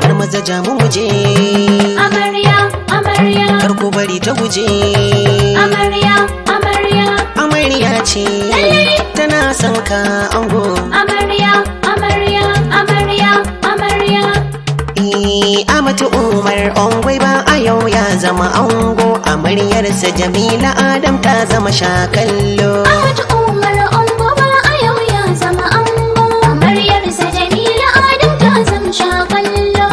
bar maza jamu muje amarya amarya kar ku bari ta guje amarya amarya amarya ce tana son ka ango amarya amarya amarya amarya Amatu Umar Ongwai ba a yau ya zama ango amaryarsa Jamila Adam ta zama shakallo Amatu Umar Ongwa ba a yau ya zama ango amaryarsa Jamila Adam ta zama shakallo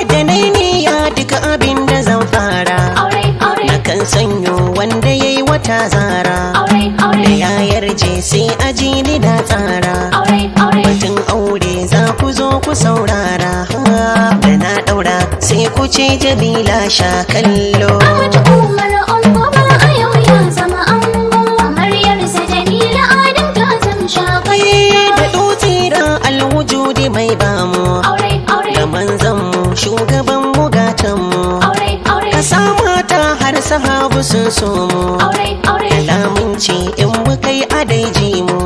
da naini ya duka abin da zan fara aure aure na kan sanyo wanda yayi wata zara aure aure da ya yarje sai aji ni da tsara aure aure batun aure za ku zo ku saurara da na daura sai ku ce Jamila shakallo Amatu Umar Ongwa ba a yau ya zama ango amaryarsa Jamila Adam ta zama shakallo da dutira alwujudi mai bamu aure aure da manzanmu shugaban mugatanmu aure aure ka mata har sahabu sun so mu aure aure lamunci in muka yi adaiji mu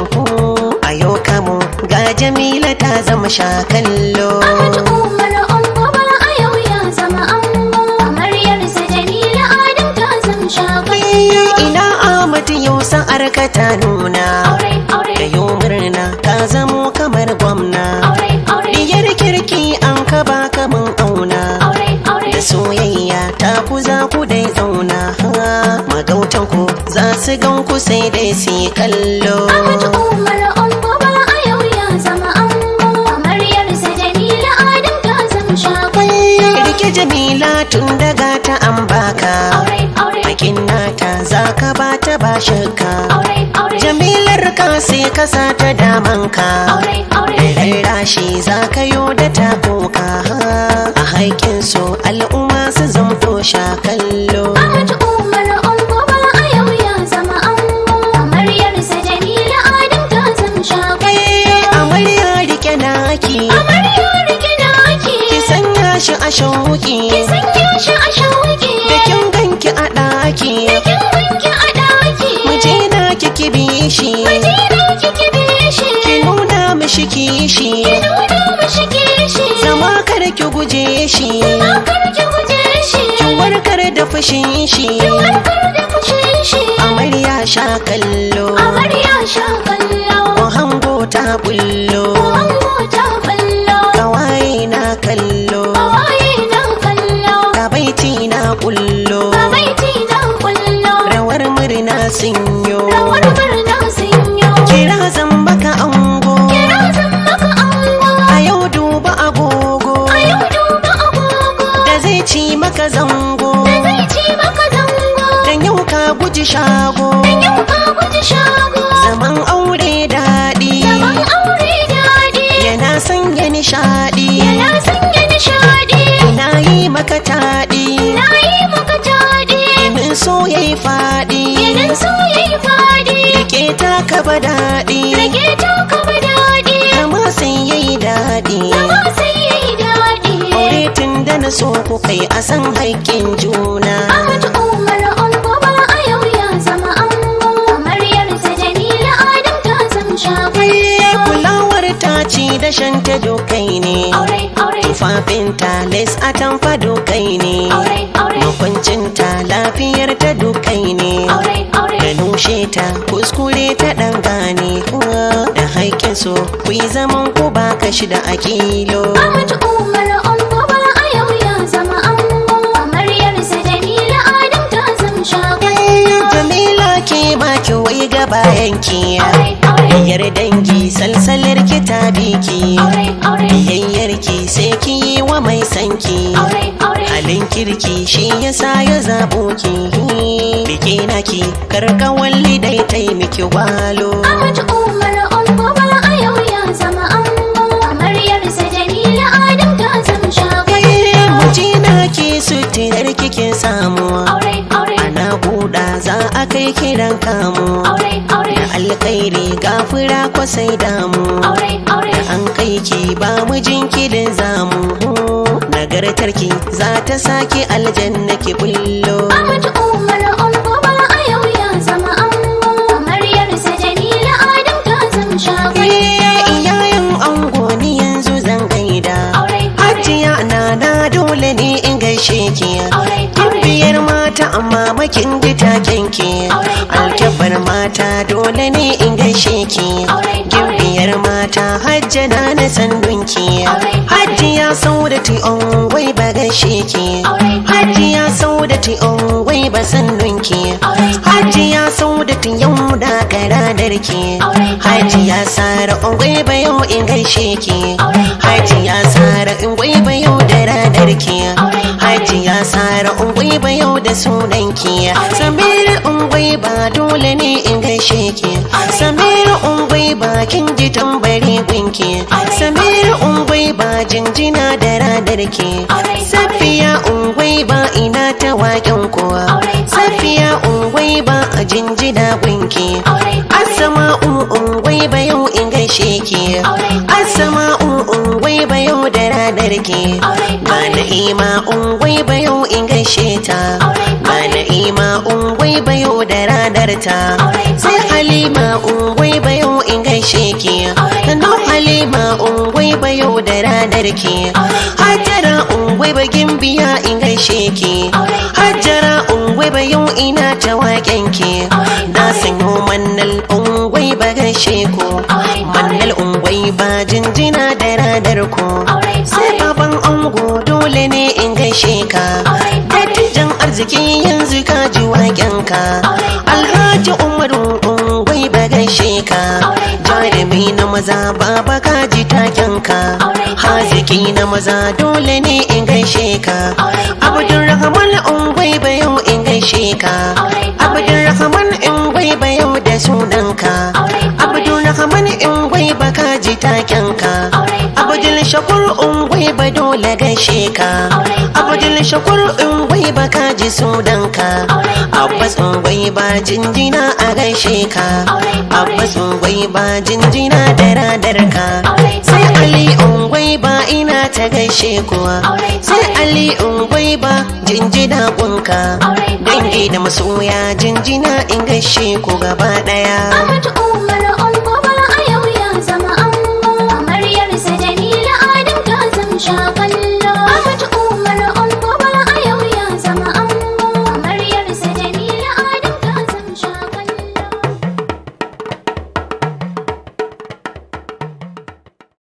a yau kamo ga Jamila ta zama shakallo Amatu Umar Ongwa ba a yau ya zama ango amaryarsa Jamila Adam ta zama shakallo ina Ahmad yau sa'ar ka ta nuna aure aure da yau murna ka zamo kamar gwamna aure aure diyar kirki an ka baka mun auna aure aure da soyayya ta ku za ku dai zauna magautan ku za su gan ku sai dai su yi kallo Amatu Umar Ongwa ba a yau ya zama ango amaryarsa Jamila Adam ta zama shakallo rike Jamila tun daga ta an baka aure aure hakin nata za ka ba ta ba shakka aure aure Jamilar ka sai ka sa ta damanka aure aure rashi za ka yo da takoka a haƙin so al'umma su zamto shakallo Amatu Umar Ongwa ba a yau ya zama ango amaryarsa Jamila Adam ta zama shakallo amarya rike naki amarya rike naki ki sanya shi a shauki ki sanya shi a shauki da kin ganki a ɗaki kin wanki a daki muje na ki bi shi majina kike bishi ki nuna mishi kishi nuna mishi kishi zama kar ki guje shi kar ki guje shi ki warkar da fushin shi warkar da fushin shi amarya shakallo amarya shakallo ko hango ta bullo ango ta ballo kawaye na kallo waye na kallo ka baiti na kullo baiti na kullo rawar murna sun yo rawar murna sun yo kira zan baka ango kira zan maka ango a yau duba agogo a yau duba agogo da zai ci maka zango zai ci maka zango dan yau ka guji shago yau ka guji shago zaman aure daɗi zaman aure daɗi yana sanya nishaɗi yana sanya nishaɗi ina yi maka taɗi na yi maka taɗi min so yayi faɗi idan so yayi faɗi rike ta ka ba daɗi rage ta kama daɗi kama sai yayi daɗi zama sai yayi daɗi aure tun da na so ku kai a san haƙƙin juna Amatu Umar Ongwa ba a yau ya zama ango amaryarsa Jamila Adam ta zama shakallo kulawar ta ci da shanta dokai ne aure aure tufafinta les a tamfa dokai ne aure aure makwancinta lafiyar ta dokai ne aure aure da nushe ta kuskure ta ɗan gane da haƙƙin so ku yi zaman ku ba kashi da akilo Amatu Umar Ongwa ba a yau ya zama ango amaryarsa Jamila Adam ta zama shakallo Jamila ke baki wai ga bayanki aure aure biyar dangi salsalar ki ta biki aure aure biyayyar ki sai ki yi wa mai sanki aure aure halin kirki shi yasa ya zabo ki rike naki karkawalli dai taimaki walo Amatu Umar Ongwa ba a yau ya zama ango amaryarsa Jamila Adam ta zama shakallo muji naki sutirar kike samu aure aure ana buɗa za a kai kiran kamu aure aure da alkhairi gafura kwasai damu aure aure an kai ki ba mijinki da zamu nagartarki za ta sake aljanna ki bullo Amatu Umar Ongwa ba a yau ya zama ango amaryarsa Jamila amma makin ji takenki alkyabar mata dole ne in gaishe ki gimbiyar mata hajjana na sandunki hajiya saudati ongwai ba gaishe ki hajiya saudati ongwai ba sandunki hajiya saudati yau da karadarki hajiya sara ongwai ba yau in gaishe ki hajiya sara ongwai ba yau da radarki hajiya sara ongwai ba yau da sunanki samira ongwai ba dole ne in gaishe ki samira ongwai ba kin ji tambari gunki samira ongwai ba jinjina da radarki safiya ongwai ba ina ta waken kuwa safiya ongwai ba a jinjina gunki asma'u ongwai ba yau in gaishe ki asma'u ongwai ba yau da radarki ba na'ima ongwai ba yau in gaishe ta ba na'ima ongwai ba yau da radarta sai halima ongwai ba yau in gaishe ki sannan halima ongwai ba yau da radarki hajjara ongwai ba gimbiya in gaishe ki hajjara ongwai ba yau ina ta waken ki na sanyo mannal ongwai ba gaishe ku mannal ongwai ba jinjina da radar ku sai baban ango dole ne in gaishe ka dattijan arziki yanzu ka ji waken ka alhaji umaru ongwai ba gaishe ka jarumi na maza baba ka ji taken ka haziki na maza dole ne in gaishe ka abdulrahman ongwai ba yau in gaishe ka abdulrahman ongwai ba yau da sunanka abdulrahman ongwai ba ka ji taken ka abdul shakur ongwai ba dole gaishe ka abdul shakur ongwai ba ka ji sunanka abbas ongwai ba jinjina a gaishe ka abbas ongwai ba jinjina da radarka sai ali ongwai ba ina ta gaishe kuwa sai ali ongwai ba jinjina gunka dangi da masoya jinjina in gaishe ku gaba daya Ahmad Umar